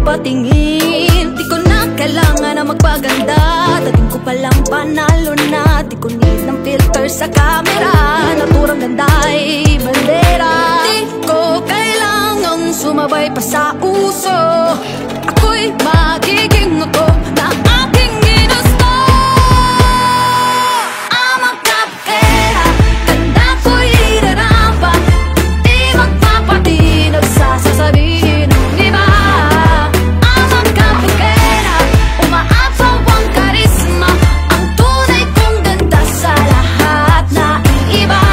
mapapatingin. Di ko na kailangan na magpaganda, dating ko palang panalo na. Di ko need ng filter sa camera, naturang ganda'y bandera. Di ko kailangang sumabay pa sa uso, ako'y magiging ako na aking ginusto. Ama kapera, ganda ko'y irarapa, di magpapatinag sa sasabihin ng iba. Ama kapera, umaapaw ang karisma, ang tunay kong ganda sa lahat na iba.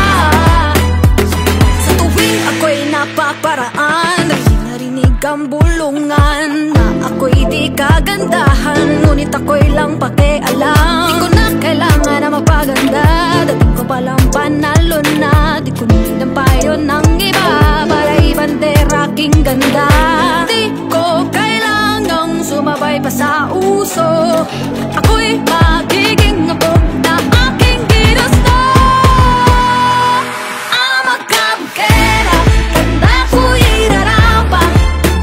Sa tuwing ako'y napaparaan, narinig ang bulungan na ako'y di kagandahan, ngunit ako'y lang pakialam. Di ko na kailangan na magpaganda, dating ko palang panalo na. Di ko need ang payo ng iba para ibandera aking ganda. Di ko kailangang sumabay pa sa uso, ako'y magiging ako na aking ginusto. Ama kapkera, ganda ko'y irarapa,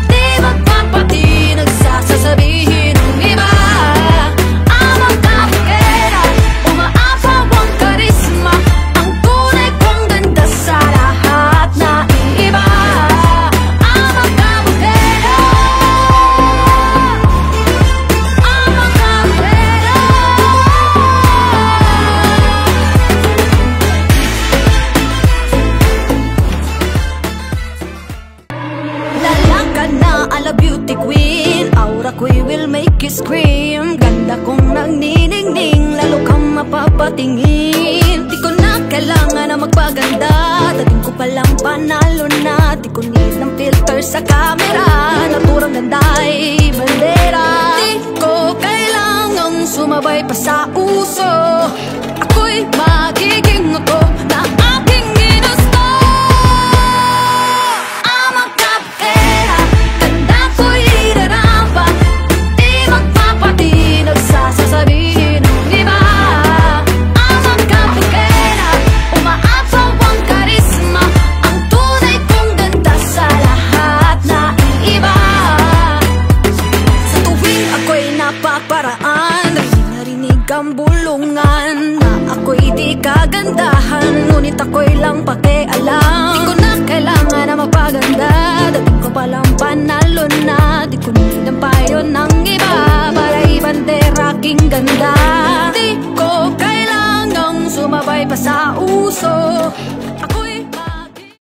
di magpapatinag sa sasabihin ng iba. Ama kapkera, umaapaw ang karisma, ang tunay kong ganda sa lahat na iba. Ama kapkera, ama kapkera. Lalaka na ala beauty queen, aura ko'y will make you scream. Ganda kong nagniningning, lalo kang mapapatingin. Di ko na kailangan na magpaganda, dating ko palang panalo na. Di ko need ng filter sa camera, naturang ganda'y bandera. Di ko kailangang sumabay pa sa uso, ako'y magiging ako na aking ginusto. Ama kapkera, ganda ko'y irarapa, di magpapatinag sa sasabihin ng iba. Ama kapkera, umaapaw ang karisma, ang tunay kong ganda sa lahat na iba. Sa tuwing ako'y napaparaan, narinig ang bulungan na ako'y di kagandahan, ngunit ako'y lang pakialam. Di ko na kailangan na magpaganda, dating ko palang panalo na. Di ko need ang payo ng iba para ibandera aking ganda. Di ko kailangang sumabay pa sa uso,